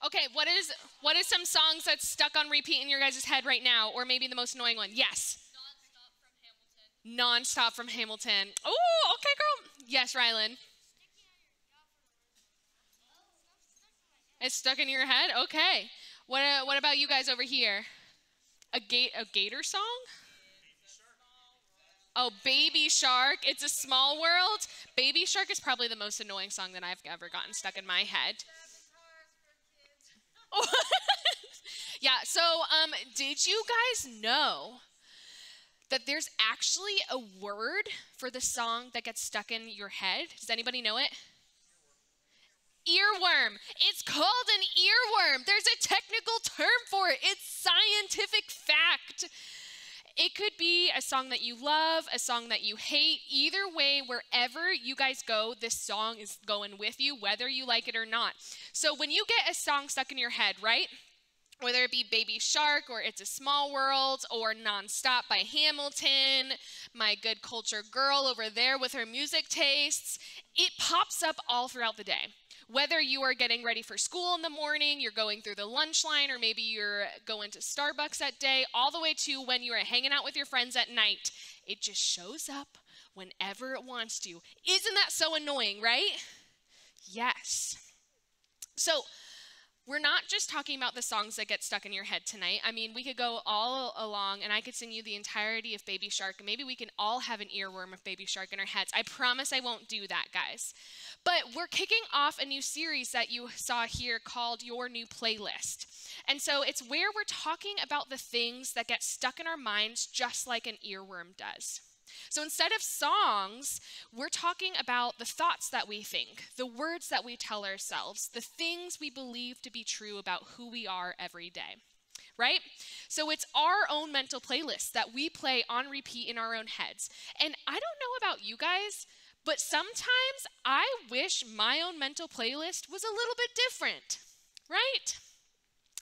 Okay, what is some songs that's stuck on repeat in your guys' head right now, or maybe the most annoying one? Yes. Non-stop from Hamilton. Oh, okay, girl. Yes, Rylan. It's stuck in your head? Okay. What about you guys over here? A gator song? Oh, Baby Shark. It's a Small World. Baby Shark is probably the most annoying song that I've ever gotten stuck in my head. Yeah, so did you guys know that there's actually a word for the song that gets stuck in your head? Does anybody know it? Earworm. It's called an earworm. There's a technical term for it. It's scientific fact. It could be a song that you love, a song that you hate. Either way, wherever you guys go, this song is going with you, whether you like it or not. So when you get a song stuck in your head, right? Whether it be Baby Shark or It's a Small World or Nonstop by Hamilton, My Good Culture Girl over there with her music tastes, it pops up all throughout the day. Whether you are getting ready for school in the morning, you're going through the lunch line, or maybe you're going to Starbucks that day, all the way to when you are hanging out with your friends at night, it just shows up whenever it wants to. Isn't that so annoying, right? Yes. So, we're not just talking about the songs that get stuck in your head tonight. I mean, we could go all along and I could sing you the entirety of Baby Shark, and maybe we can all have an earworm of Baby Shark in our heads. I promise I won't do that, guys. But we're kicking off a new series that you saw here called Your New Playlist. And so it's where we're talking about the things that get stuck in our minds just like an earworm does. So instead of songs, we're talking about the thoughts that we think, the words that we tell ourselves, the things we believe to be true about who we are every day, right? So it's our own mental playlist that we play on repeat in our own heads. And I don't know about you guys, but sometimes I wish my own mental playlist was a little bit different, right?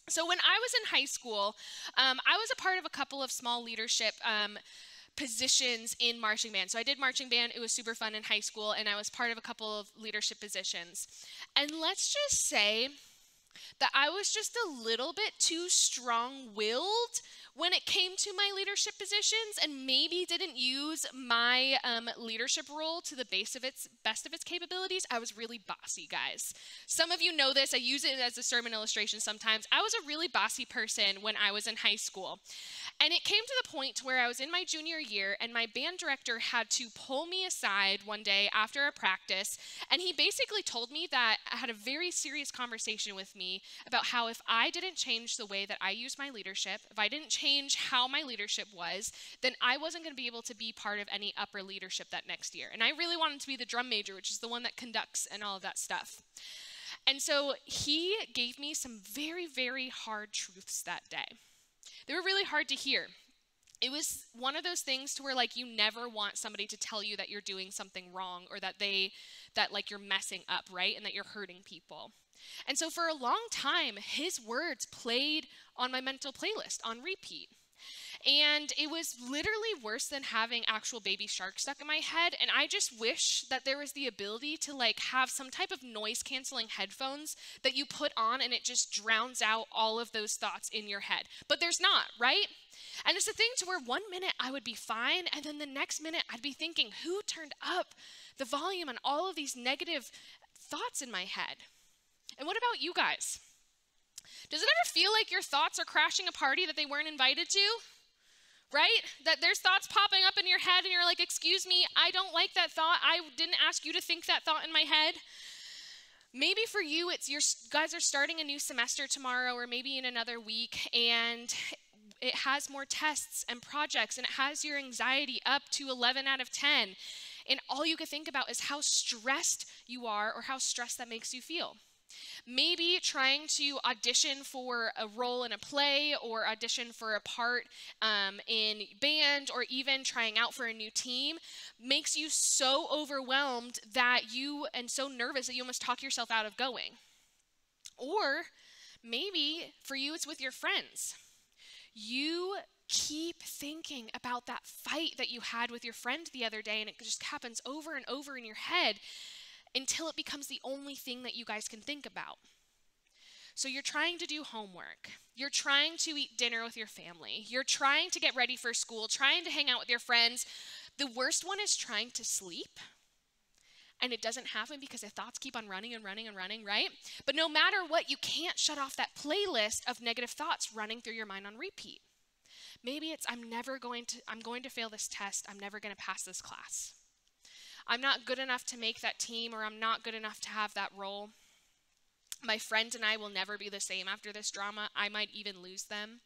So when I was in high school, I was a part of a couple of small leadership positions in marching band. So I did marching band. It was super fun in high school, and I was part of a couple of leadership positions. And let's just say that I was just a little bit too strong-willed when it came to my leadership positions, and maybe didn't use my leadership role to the best of its capabilities. I was really bossy, guys. Some of you know this. I use it as a sermon illustration sometimes. I was a really bossy person when I was in high school. And it came to the point where I was in my junior year, and my band director had to pull me aside one day after a practice, and he basically told me that I had a very serious conversation with me about how if I didn't change the way that I used my leadership, if I didn't change how my leadership was, then I wasn't going to be able to be part of any upper leadership that next year. And I really wanted to be the drum major, which is the one that conducts and all of that stuff. And so he gave me some very, very hard truths that day. They were really hard to hear. It was one of those things to where like you never want somebody to tell you that you're doing something wrong, or that like you're messing up, right? And that you're hurting people. And so for a long time, his words played on my mental playlist on repeat. And it was literally worse than having actual Baby Shark stuck in my head. And I just wish that there was the ability to like have some type of noise canceling headphones that you put on and it just drowns out all of those thoughts in your head. But there's not, right? And it's a thing to where 1 minute I would be fine, and then the next minute I'd be thinking, who turned up the volume on all of these negative thoughts in my head? And what about you guys? Does it ever feel like your thoughts are crashing a party that they weren't invited to? Right? That there's thoughts popping up in your head and you're like, excuse me, I don't like that thought. I didn't ask you to think that thought in my head. Maybe for you, it's your guys are starting a new semester tomorrow, or maybe in another week, and it has more tests and projects, and it has your anxiety up to 11 out of 10. And all you can think about is how stressed you are, or how stressed that makes you feel. Maybe trying to audition for a role in a play, or audition for a part in band, or even trying out for a new team makes you so overwhelmed and so nervous that you almost talk yourself out of going. Or maybe for you, it's with your friends. You keep thinking about that fight that you had with your friend the other day, and it just happens over and over in your head until it becomes the only thing that you guys can think about. So you're trying to do homework. You're trying to eat dinner with your family. You're trying to get ready for school, trying to hang out with your friends. The worst one is trying to sleep. And it doesn't happen because the thoughts keep on running and running and running, right? But no matter what, you can't shut off that playlist of negative thoughts running through your mind on repeat. Maybe it's, I'm going to fail this test. I'm never going to pass this class. I'm not good enough to make that team, or I'm not good enough to have that role. My friend and I will never be the same after this drama. I might even lose them.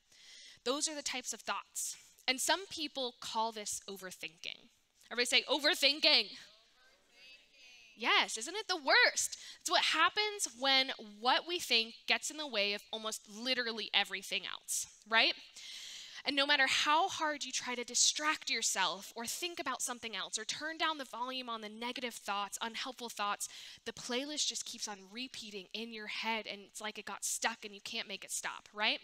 Those are the types of thoughts. And some people call this overthinking. Everybody say overthinking. Yes, isn't it the worst? It's what happens when what we think gets in the way of almost literally everything else, right? And no matter how hard you try to distract yourself or think about something else or turn down the volume on the negative thoughts, unhelpful thoughts, the playlist just keeps on repeating in your head, and it's like it got stuck and you can't make it stop, right?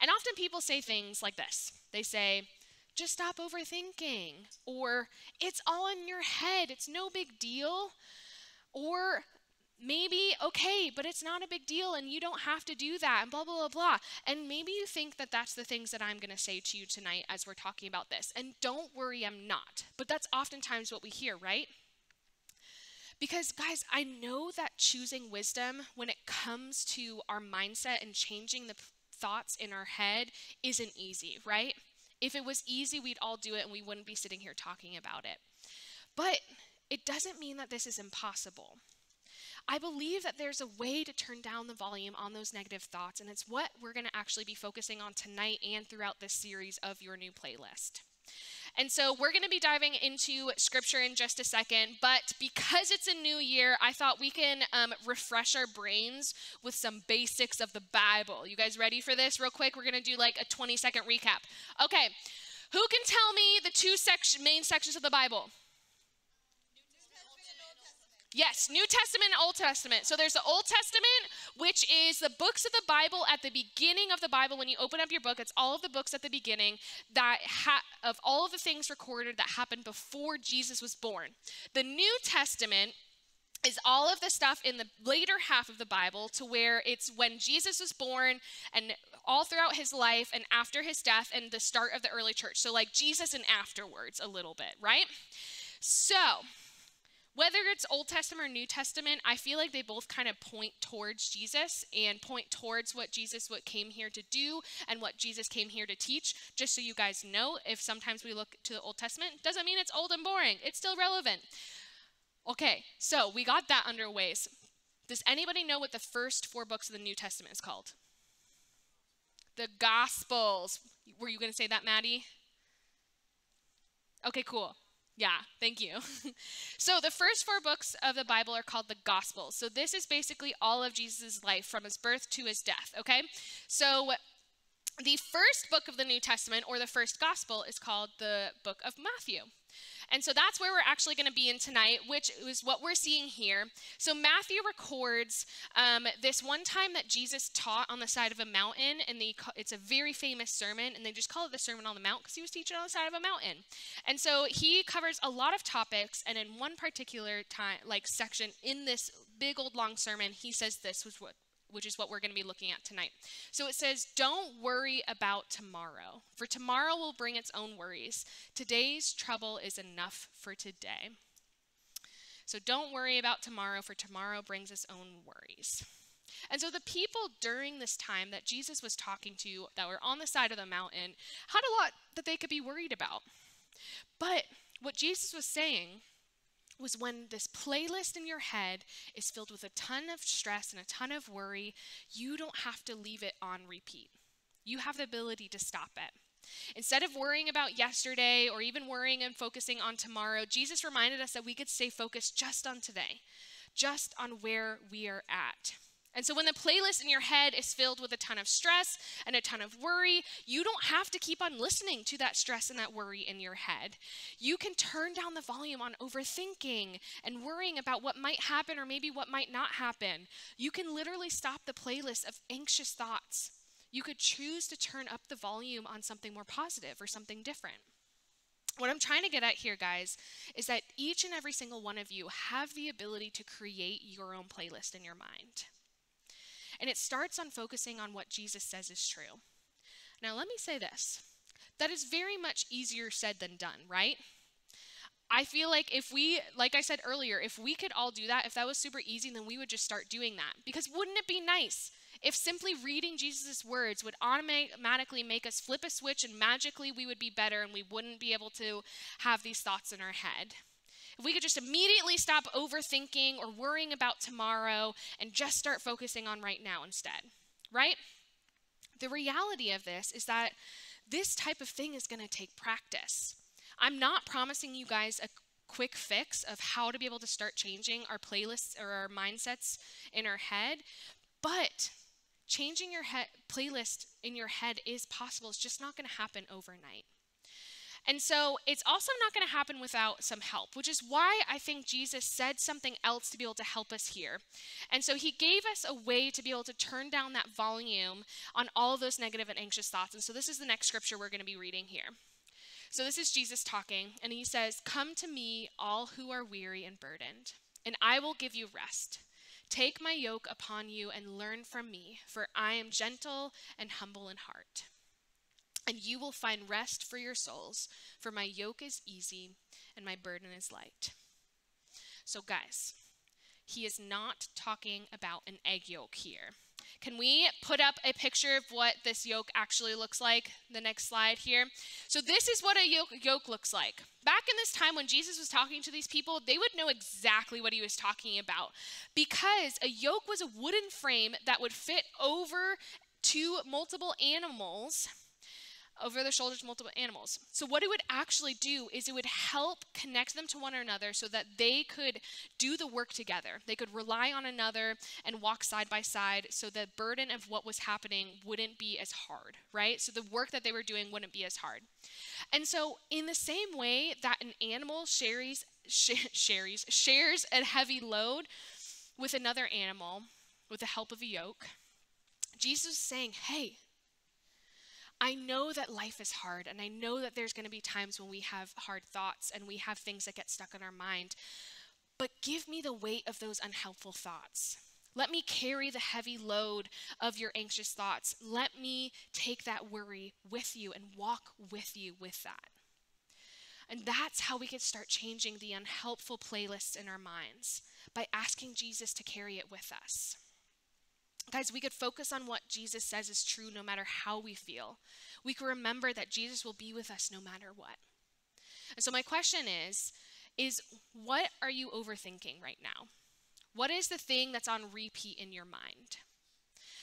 And often people say things like this. They say, just stop overthinking, or it's all in your head, it's no big deal, or maybe, okay, but it's not a big deal and you don't have to do that, and blah, blah, blah, blah. And maybe you think that that's the things that I'm going to say to you tonight as we're talking about this. And don't worry, I'm not. But that's oftentimes what we hear, right? Because, guys, I know that choosing wisdom when it comes to our mindset and changing the thoughts in our head isn't easy, right? If it was easy, we'd all do it and we wouldn't be sitting here talking about it. But it doesn't mean that this is impossible. I believe that there's a way to turn down the volume on those negative thoughts, and it's what we're going to actually be focusing on tonight and throughout this series of Your New Playlist. And so we're going to be diving into scripture in just a second, but because it's a new year, I thought we can refresh our brains with some basics of the Bible. You guys ready for this real quick? We're going to do like a 20-second recap. Okay, who can tell me the two main sections of the Bible? Yes, New Testament and Old Testament. So there's the Old Testament, which is the books of the Bible at the beginning of the Bible. When you open up your book, it's all of the books at the beginning that of all of the things recorded that happened before Jesus was born. The New Testament is all of the stuff in the later half of the Bible, to where it's when Jesus was born and all throughout his life and after his death and the start of the early church. So like Jesus and afterwards a little bit, right? So whether it's Old Testament or New Testament, I feel like they both kind of point towards Jesus and point towards what came here to do and what Jesus came here to teach. Just so you guys know, if sometimes we look to the Old Testament, doesn't mean it's old and boring. It's still relevant. Okay, so we got that underway. Does anybody know what the first 4 books of the New Testament is called? The Gospels. Were you going to say that, Maddie? Okay, cool. Yeah, thank you. So the first 4 books of the Bible are called the Gospels. So this is basically all of Jesus' life from his birth to his death, okay? So the first book of the New Testament, or the first gospel, is called the book of Matthew. And so that's where we're actually going to be in tonight, which is what we're seeing here. So Matthew records this one time that Jesus taught on the side of a mountain, and it's a very famous sermon, and they just call it the Sermon on the Mount because he was teaching on the side of a mountain. And so he covers a lot of topics, and in one particular section in this big old long sermon, he says this, which is what we're going to be looking at tonight. So it says, "Don't worry about tomorrow, for tomorrow will bring its own worries. Today's trouble is enough for today." So don't worry about tomorrow, for tomorrow brings its own worries. And so the people during this time that Jesus was talking to, that were on the side of the mountain, had a lot that they could be worried about. But what Jesus was saying was, when this playlist in your head is filled with a ton of stress and a ton of worry, you don't have to leave it on repeat. You have the ability to stop it. Instead of worrying about yesterday or even worrying and focusing on tomorrow, Jesus reminded us that we could stay focused just on today, just on where we are at. And so when the playlist in your head is filled with a ton of stress and a ton of worry, you don't have to keep on listening to that stress and that worry in your head. You can turn down the volume on overthinking and worrying about what might happen or maybe what might not happen. You can literally stop the playlist of anxious thoughts. You could choose to turn up the volume on something more positive or something different. What I'm trying to get at here, guys, is that each and every single one of you have the ability to create your own playlist in your mind. And it starts on focusing on what Jesus says is true. Now, let me say this. That is very much easier said than done, right? I feel like if we, like I said earlier, if we could all do that, if that was super easy, then we would just start doing that. Because wouldn't it be nice if simply reading Jesus' words would automatically make us flip a switch and magically we would be better and we wouldn't be able to have these thoughts in our head? If we could just immediately stop overthinking or worrying about tomorrow and just start focusing on right now instead, right? The reality of this is that this type of thing is going to take practice. I'm not promising you guys a quick fix of how to be able to start changing our playlists or our mindsets in our head, but changing your playlist in your head is possible. It's just not going to happen overnight. And so it's also not going to happen without some help, which is why I think Jesus said something else to be able to help us here. And so he gave us a way to be able to turn down that volume on all of those negative and anxious thoughts. And so this is the next scripture we're going to be reading here. So this is Jesus talking, and he says, "Come to me, all who are weary and burdened, and I will give you rest. Take my yoke upon you and learn from me, for I am gentle and humble in heart. And you will find rest for your souls, for my yoke is easy and my burden is light." So guys, he is not talking about an egg yolk here. Can we put up a picture of what this yoke actually looks like? The next slide here. So this is what a yoke looks like. Back in this time when Jesus was talking to these people, they would know exactly what he was talking about, because a yoke was a wooden frame that would fit over multiple animals, over the shoulders of multiple animals. So what it would actually do is it would help connect them to one another so that they could do the work together. They could rely on another and walk side by side, so the burden of what was happening wouldn't be as hard, right? So the work that they were doing wouldn't be as hard. And so in the same way that an animal shares a heavy load with another animal with the help of a yoke, Jesus is saying, hey, I know that life is hard, and I know that there's going to be times when we have hard thoughts and we have things that get stuck in our mind, but give me the weight of those unhelpful thoughts. Let me carry the heavy load of your anxious thoughts. Let me take that worry with you and walk with you with that. And that's how we can start changing the unhelpful playlists in our minds, by asking Jesus to carry it with us. Guys, we could focus on what Jesus says is true no matter how we feel. We can remember that Jesus will be with us no matter what. And so my question is what are you overthinking right now? What is the thing that's on repeat in your mind?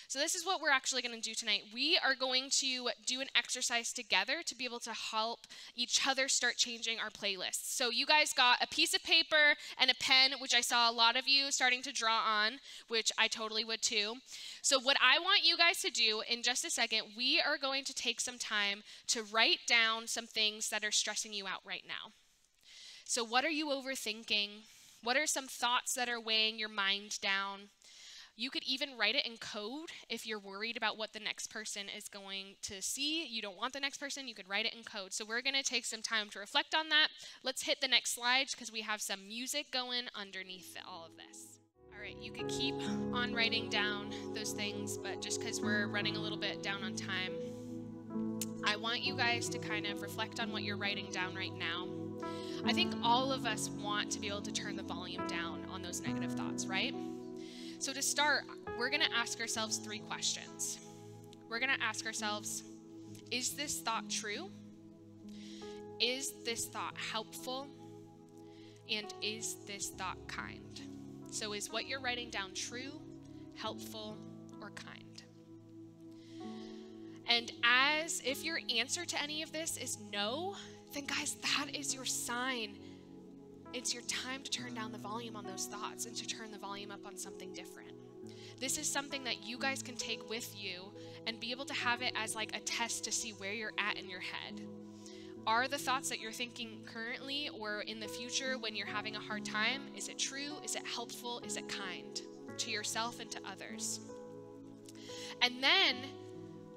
So this is what we're actually going to do tonight. We are going to do an exercise together to be able to help each other start changing our playlists. So you guys got a piece of paper and a pen, which I saw a lot of you starting to draw on, which I totally would too. So what I want you guys to do in just a second, we are going to take some time to write down some things that are stressing you out right now. So what are you overthinking? What are some thoughts that are weighing your mind down? You could even write it in code if you're worried about what the next person is going to see. You don't want the next person, you could write it in code. So we're going to take some time to reflect on that. Let's hit the next slide because we have some music going underneath all of this. All right, you could keep on writing down those things, but just because we're running a little bit down on time, I want you guys to kind of reflect on what you're writing down right now. I think all of us want to be able to turn the volume down on those negative thoughts, right? So to start, we're going to ask ourselves 3 questions. We're going to ask ourselves, is this thought true? Is this thought helpful? And is this thought kind? So is what you're writing down true, helpful, or kind? And if your answer to any of this is no, then guys, that is your sign. It's your time to turn down the volume on those thoughts and to turn the volume up on something different. This is something that you guys can take with you and be able to have it as like a test to see where you're at in your head. Are the thoughts that you're thinking currently or in the future when you're having a hard time, is it true? Is it helpful? Is it kind to yourself and to others? And then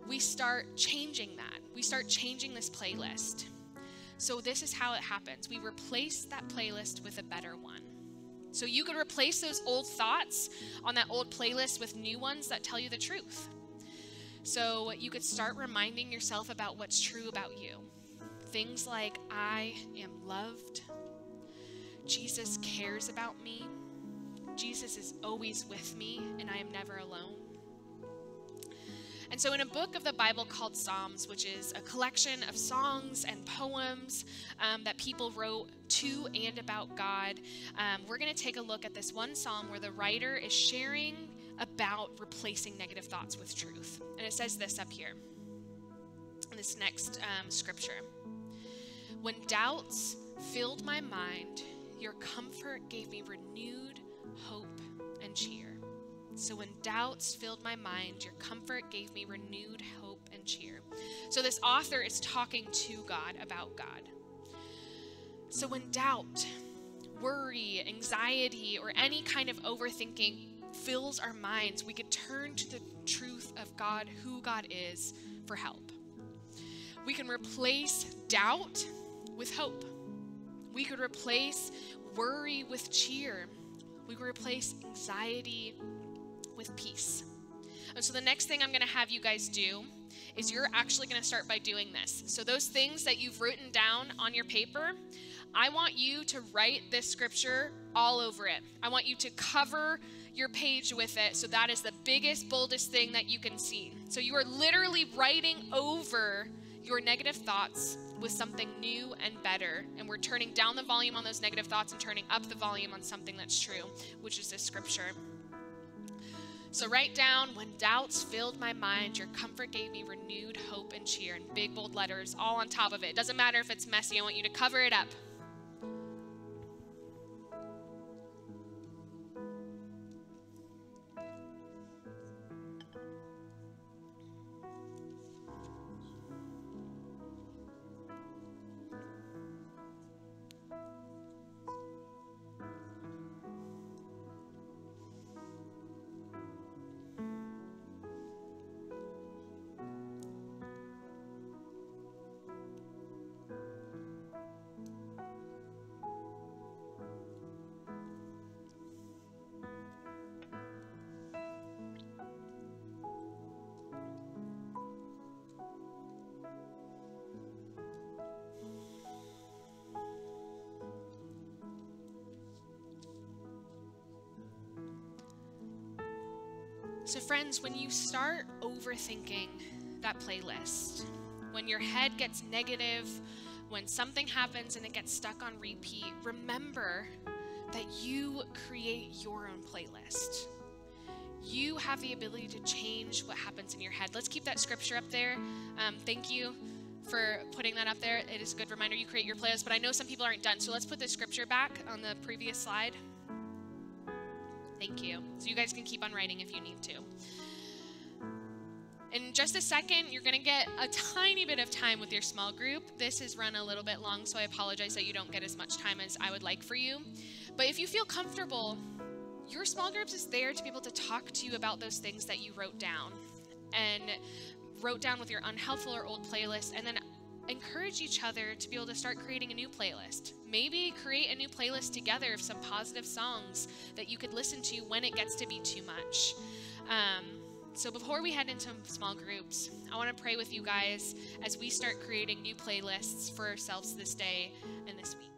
we start changing that. We start changing this playlist. So this is how it happens. We replace that playlist with a better one. So you could replace those old thoughts on that old playlist with new ones that tell you the truth. So you could start reminding yourself about what's true about you. Things like, I am loved. Jesus cares about me. Jesus is always with me, and I am never alone. And so in a book of the Bible called Psalms, which is a collection of songs and poems that people wrote to and about God, we're going to take a look at this one psalm where the writer is sharing about replacing negative thoughts with truth. And it says this up here in this next scripture. When doubts filled my mind, your comfort gave me renewed hope and cheer. So when doubts filled my mind, your comfort gave me renewed hope and cheer. So this author is talking to God about God. So when doubt, worry, anxiety, or any kind of overthinking fills our minds, we could turn to the truth of God, who God is, for help. We can replace doubt with hope. We could replace worry with cheer. We could replace anxiety with peace. And so the next thing I'm going to have you guys do is you're actually going to start by doing this. So those things that you've written down on your paper, I want you to write this scripture all over it. I want you to cover your page with it, so that is the biggest, boldest thing that you can see. So you are literally writing over your negative thoughts with something new and better, and we're turning down the volume on those negative thoughts and turning up the volume on something that's true, which is this scripture. So write down, when doubts filled my mind, your comfort gave me renewed hope and cheer, in big bold letters all on top of it. It doesn't matter if it's messy, I want you to cover it up. So friends, when you start overthinking that playlist, when your head gets negative, when something happens and it gets stuck on repeat, remember that you create your own playlist. You have the ability to change what happens in your head. Let's keep that scripture up there. Thank you for putting that up there. It is a good reminder you create your playlist, but I know some people aren't done, so let's put the scripture back on the previous slide. Thank you. So you guys can keep on writing if you need to. In just a second, you're going to get a tiny bit of time with your small group. This is run a little bit long, so I apologize that you don't get as much time as I would like for you. But if you feel comfortable, your small groups is there to be able to talk to you about those things that you wrote down with your unhelpful or old playlist, and then encourage each other to be able to start creating a new playlist. Maybe create a new playlist together of some positive songs that you could listen to when it gets to be too much. So before we head into small groups, I want to pray with you guys as we start creating new playlists for ourselves this day and this week.